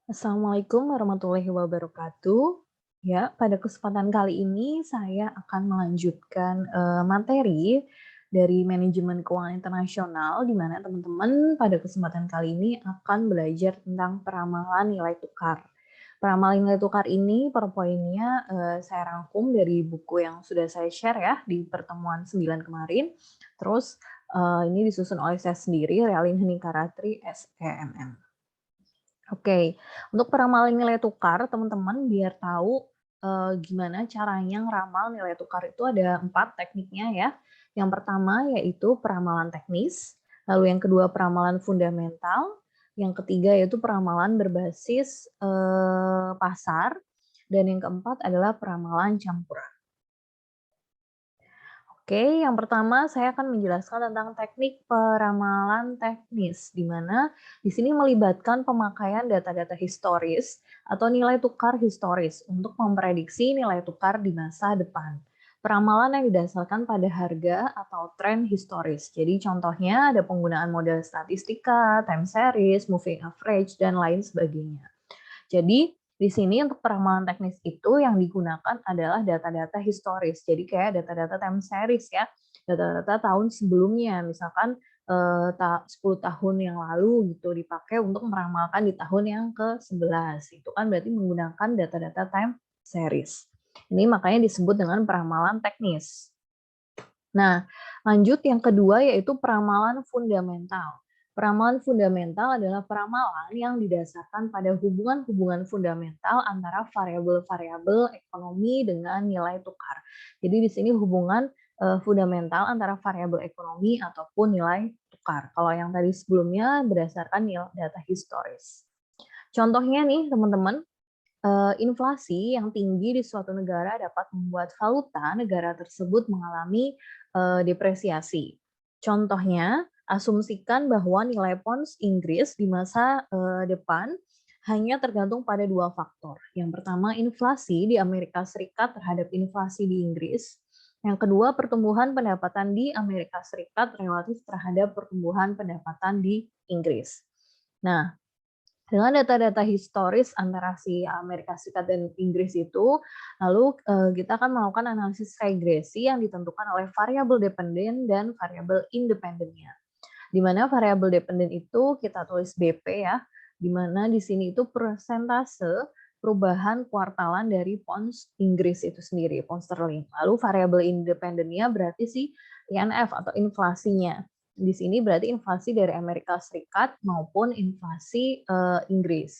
Assalamualaikum warahmatullahi wabarakatuh. Ya, pada kesempatan kali ini saya akan melanjutkan materi dari manajemen keuangan internasional, di mana teman-teman pada kesempatan kali ini akan belajar tentang peramalan nilai tukar. Peramalan nilai tukar ini per poinnya saya rangkum dari buku yang sudah saya share ya di pertemuan 9 kemarin. Terus ini disusun oleh saya sendiri, Realin Heningkaratri, SEMM. Oke, untuk peramalan nilai tukar teman-teman biar tahu, gimana caranya ngeramal nilai tukar itu ada 4 tekniknya ya. Yang pertama yaitu peramalan teknis, lalu yang kedua peramalan fundamental, yang ketiga yaitu peramalan berbasis, pasar, dan yang keempat adalah peramalan campuran. Oke, yang pertama saya akan menjelaskan tentang teknik peramalan teknis, di mana di sini melibatkan pemakaian data-data historis atau nilai tukar historis untuk memprediksi nilai tukar di masa depan. Peramalan yang didasarkan pada harga atau tren historis. Jadi contohnya ada penggunaan model statistika, time series, moving average, dan lain sebagainya. Jadi di sini untuk peramalan teknis itu yang digunakan adalah data-data historis. Jadi kayak data-data time series ya, data-data tahun sebelumnya, misalkan 10 tahun yang lalu gitu dipakai untuk meramalkan di tahun yang ke-11. Itu kan berarti menggunakan data-data time series. Ini makanya disebut dengan peramalan teknis. Nah, lanjut yang kedua yaitu peramalan fundamental. Peramalan fundamental adalah peramalan yang didasarkan pada hubungan-hubungan fundamental antara variabel-variabel ekonomi dengan nilai tukar. Jadi di sini hubungan fundamental antara variabel ekonomi ataupun nilai tukar. Kalau yang tadi sebelumnya berdasarkan nilai data historis. Contohnya nih teman-teman, inflasi yang tinggi di suatu negara dapat membuat valuta negara tersebut mengalami depresiasi. Contohnya, asumsikan bahwa nilai pounds Inggris di masa depan hanya tergantung pada dua faktor. Yang pertama, inflasi di Amerika Serikat terhadap inflasi di Inggris. Yang kedua, pertumbuhan pendapatan di Amerika Serikat relatif terhadap pertumbuhan pendapatan di Inggris. Nah, dengan data-data historis antara si Amerika Serikat dan Inggris itu, lalu kita akan melakukan analisis regresi yang ditentukan oleh variabel dependen dan variabel independennya. Di mana variabel dependen itu kita tulis BP ya, di mana di sini itu persentase perubahan kuartalan dari pounds Inggris itu sendiri, pound sterling. Lalu variabel independennya berarti si INF atau inflasinya. Di sini berarti inflasi dari Amerika Serikat maupun inflasi Inggris.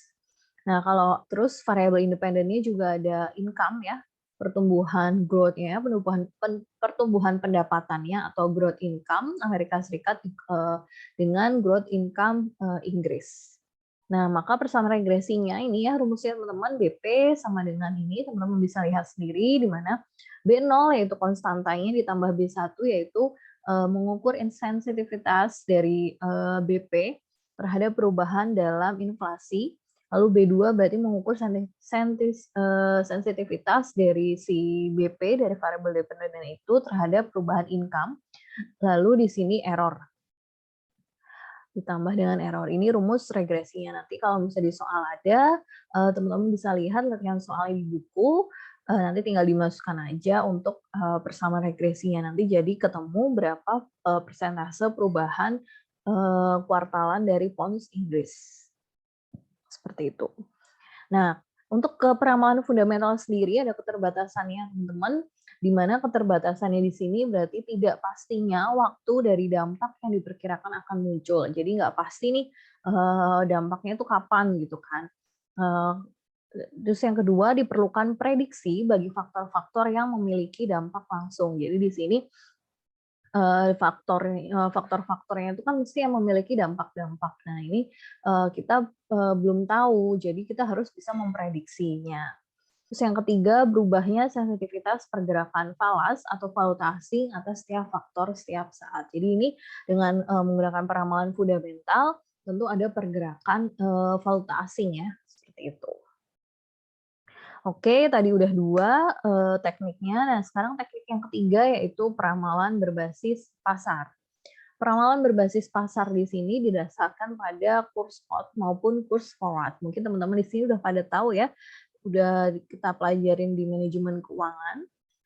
Nah, kalau terus variabel independennya juga ada income ya, pertumbuhan growth-nya, pertumbuhan pendapatannya atau growth income Amerika Serikat dengan growth income Inggris. Nah, maka persamaan regresinya ini ya rumusnya teman-teman BP sama dengan ini teman-teman bisa lihat sendiri di mana B0 yaitu konstantanya ditambah B1 yaitu mengukur insensitivitas dari BP terhadap perubahan dalam inflasi. Lalu B2 berarti mengukur sensitivitas dari si BP dari variabel dependen itu terhadap perubahan income. Lalu di sini error. Ditambah dengan error. Ini rumus regresinya. Nanti kalau misalnya di soal ada, teman-teman bisa lihat latihan soalnya di buku, nanti tinggal dimasukkan aja untuk persamaan regresinya. Nanti jadi ketemu berapa persentase perubahan kuartalan dari pounds Inggris. Seperti itu. Nah, untuk ke peramalan fundamental sendiri ada keterbatasannya, teman-teman, di mana keterbatasannya di sini berarti tidak pastinya waktu dari dampak yang diperkirakan akan muncul. Jadi nggak pasti nih dampaknya itu kapan gitu kan. Eh, Terus yang kedua diperlukan prediksi bagi faktor-faktor yang memiliki dampak langsung. Jadi di sini faktor-faktornya itu kan mesti yang memiliki dampak-dampak. Nah, ini kita belum tahu, jadi kita harus bisa memprediksinya. Terus yang ketiga, berubahnya sensitivitas pergerakan falas atau valuta asing atas setiap faktor setiap saat. Jadi ini dengan menggunakan peramalan fundamental, tentu ada pergerakan valuta asing ya, seperti itu. Oke, tadi udah dua tekniknya. Nah, sekarang teknik yang ketiga yaitu peramalan berbasis pasar. Peramalan berbasis pasar di sini didasarkan pada kurs spot maupun kurs forward. Mungkin teman-teman di sini udah pada tahu ya, udah kita pelajarin di manajemen keuangan.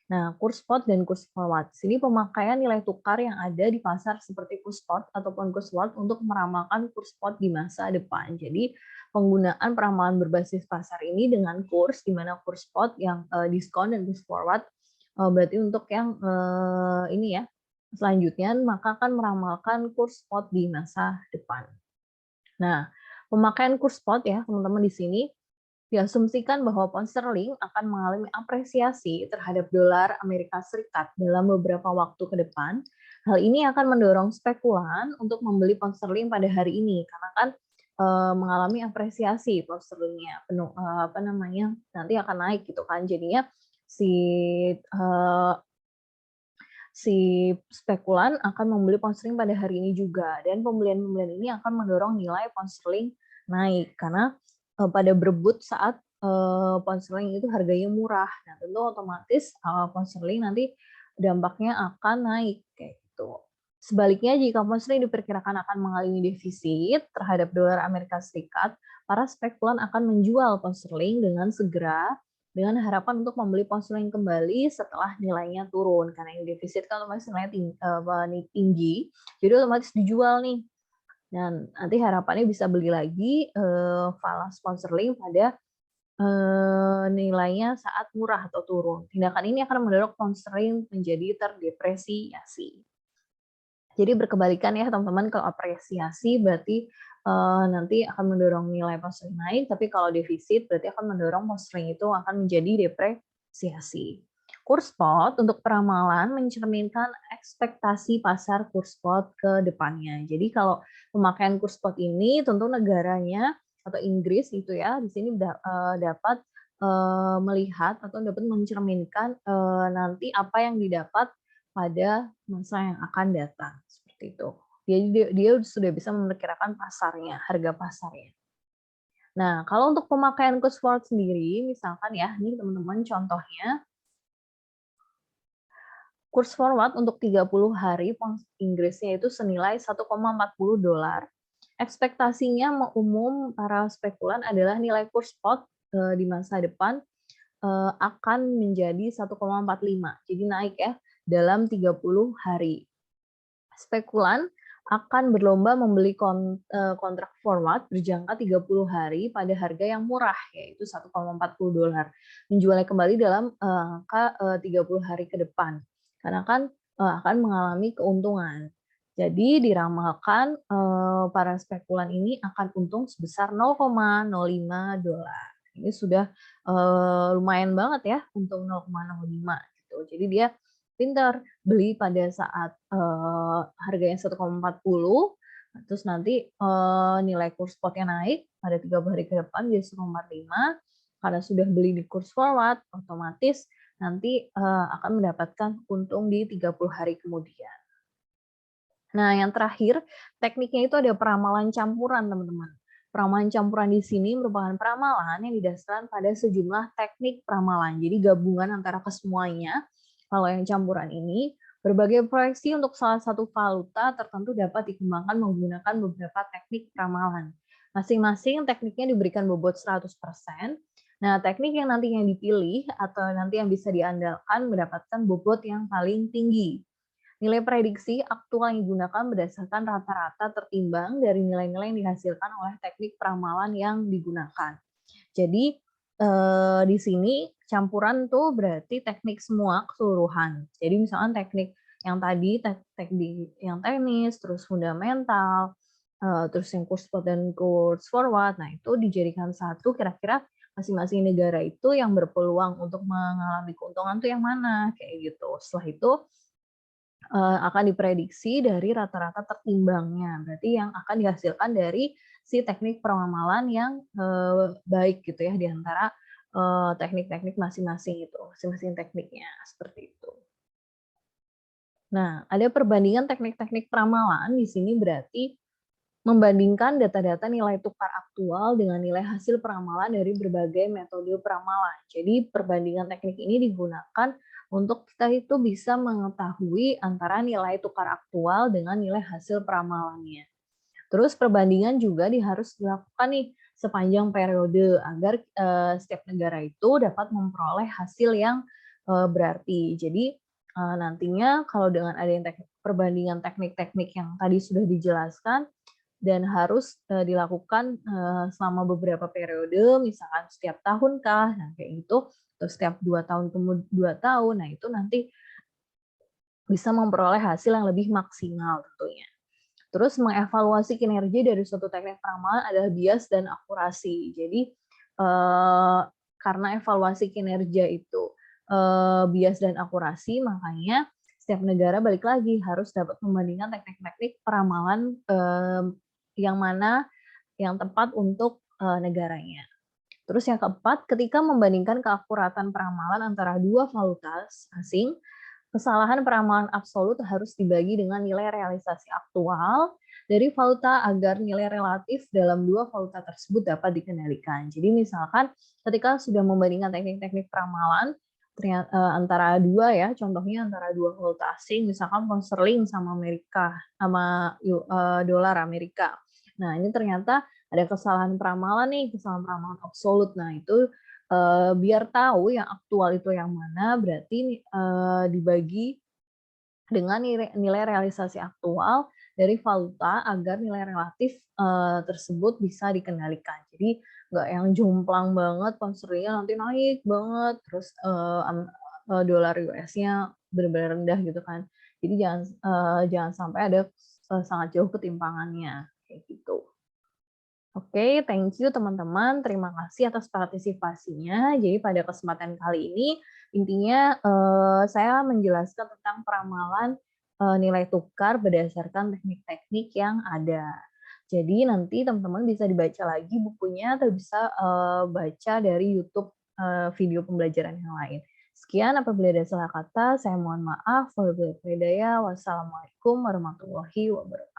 Nah, kurs spot dan kurs forward. Sini pemakaian nilai tukar yang ada di pasar seperti kurs spot ataupun kurs forward untuk meramalkan kurs spot di masa depan. Jadi, penggunaan peramalan berbasis pasar ini dengan kurs, di mana kurs spot yang diskon dan kurs forward berarti untuk yang ini ya, selanjutnya maka akan meramalkan kurs spot di masa depan. Nah, pemakaian kurs spot ya teman-teman di sini diasumsikan bahwa pound sterling akan mengalami apresiasi terhadap dolar Amerika Serikat dalam beberapa waktu ke depan. Hal ini akan mendorong spekulan untuk membeli pound sterling pada hari ini karena kan mengalami apresiasi pound sterlingnya, apa namanya, nanti akan naik gitu kan. Jadinya si si spekulan akan membeli pound sterling pada hari ini juga, dan pembelian-pembelian ini akan mendorong nilai pound sterling naik karena pada berebut saat pound sterling itu harganya murah. Nah, tentu otomatis pound sterling nanti dampaknya akan naik kayak gitu. Sebaliknya, jika pound sterling diperkirakan akan mengalami defisit terhadap dolar Amerika Serikat, para spekulan akan menjual pound sterling dengan segera dengan harapan untuk membeli pound sterling kembali setelah nilainya turun, karena yang defisit kan otomatis nilainya tinggi, jadi otomatis dijual nih, dan nanti harapannya bisa beli lagi falas pound sterling pada nilainya saat murah atau turun. Tindakan ini akan mendorong pound sterling menjadi terdepresiasi. Jadi berkebalikan ya teman-teman, kalau apresiasi berarti nanti akan mendorong nilai pound sterling naik, tapi kalau defisit berarti akan mendorong pound sterling itu akan menjadi depresiasi. Kurs spot untuk peramalan mencerminkan ekspektasi pasar kurs spot ke depannya. Jadi kalau pemakaian kurs spot ini tentu negaranya atau Inggris itu ya di sini dapat melihat atau dapat mencerminkan nanti apa yang didapat pada masa yang akan datang, seperti itu. Jadi dia sudah bisa memperkirakan pasarnya, harga pasarnya. Nah, kalau untuk pemakaian kurs forward sendiri, misalkan ya, ini teman-teman contohnya, kurs forward untuk 30 hari pound Inggrisnya itu senilai 1,40 dolar. Ekspektasinya umum para spekulan adalah nilai kurs spot di masa depan akan menjadi 1,45. Jadi naik ya dalam 30 hari. Spekulan akan berlomba membeli kontrak forward berjangka 30 hari pada harga yang murah, yaitu 1,40 dolar. Menjualnya kembali dalam angka 30 hari ke depan, karena kan akan mengalami keuntungan. Jadi diramalkan para spekulan ini akan untung sebesar 0,05 dolar. Ini sudah lumayan banget ya, untung 0,05 gitu. Jadi dia pintar beli pada saat harganya 1,40, terus nanti nilai kurs spotnya naik pada 30 hari ke depan jadi 1,45, karena sudah beli di kurs forward, otomatis nanti akan mendapatkan untung di 30 hari kemudian. Nah, yang terakhir, tekniknya itu ada peramalan campuran, teman-teman. Peramalan campuran di sini merupakan peramalan yang didasarkan pada sejumlah teknik peramalan. Jadi gabungan antara kesemuanya. Kalau yang campuran ini, berbagai proyeksi untuk salah satu valuta tertentu dapat dikembangkan menggunakan beberapa teknik peramalan. Masing-masing tekniknya diberikan bobot 100%. Nah, teknik yang nantinya dipilih atau nanti yang bisa diandalkan mendapatkan bobot yang paling tinggi. Nilai prediksi aktual yang digunakan berdasarkan rata-rata tertimbang dari nilai-nilai yang dihasilkan oleh teknik peramalan yang digunakan. Jadi di sini campuran tuh berarti teknik semua keseluruhan. Jadi misalkan teknik yang tadi teknik yang teknis, terus fundamental, terus yang kurs spot dan kurs forward. Nah, itu dijadikan satu, kira-kira masing-masing negara itu yang berpeluang untuk mengalami keuntungan tuh yang mana kayak gitu. Setelah itu akan diprediksi dari rata-rata tertimbangnya. Berarti yang akan dihasilkan dari si teknik peramalan yang baik gitu ya, di antara teknik-teknik masing-masing itu, masing-masing tekniknya, seperti itu. Nah, ada perbandingan teknik-teknik peramalan di sini berarti membandingkan data-data nilai tukar aktual dengan nilai hasil peramalan dari berbagai metode peramalan. Jadi perbandingan teknik ini digunakan untuk kita itu bisa mengetahui antara nilai tukar aktual dengan nilai hasil peramalannya. Terus perbandingan juga harus dilakukan nih sepanjang periode agar setiap negara itu dapat memperoleh hasil yang berarti. Jadi nantinya kalau dengan adanya perbandingan teknik-teknik yang tadi sudah dijelaskan dan harus dilakukan selama beberapa periode, misalkan setiap tahun kah, nah kayak gitu, atau setiap 2 tahun 2 tahun, nah itu nanti bisa memperoleh hasil yang lebih maksimal tentunya. Terus mengevaluasi kinerja dari suatu teknik peramalan adalah bias dan akurasi. Jadi karena evaluasi kinerja itu bias dan akurasi, makanya setiap negara balik lagi harus dapat membandingkan teknik-teknik peramalan yang mana yang tepat untuk negaranya. Terus yang keempat, ketika membandingkan keakuratan peramalan antara dua valuta asing, kesalahan peramalan absolut harus dibagi dengan nilai realisasi aktual dari valuta agar nilai relatif dalam dua valuta tersebut dapat dikendalikan. Jadi misalkan ketika sudah membandingkan teknik-teknik peramalan antara dua ya, contohnya antara dua valuta asing, misalkan pound sterling sama Amerika sama dolar Amerika. Nah ini ternyata ada kesalahan peramalan nih, kesalahan peramalan absolut. Nah itu biar tahu yang aktual itu yang mana, berarti dibagi dengan nilai realisasi aktual dari valuta agar nilai relatif tersebut bisa dikendalikan. Jadi nggak yang jomplang banget, pound sterlingnya nanti naik banget, terus dolar US-nya benar-benar rendah gitu kan. Jadi jangan sampai ada sangat jauh ketimpangannya kayak gitu. Oke, thank you teman-teman. Terima kasih atas partisipasinya. Jadi pada kesempatan kali ini, intinya saya menjelaskan tentang peramalan nilai tukar berdasarkan teknik-teknik yang ada. Jadi nanti teman-teman bisa dibaca lagi bukunya atau bisa baca dari YouTube video pembelajaran yang lain. Sekian, apabila ada salah kata, saya mohon maaf. Wassalamualaikum warahmatullahi wabarakatuh.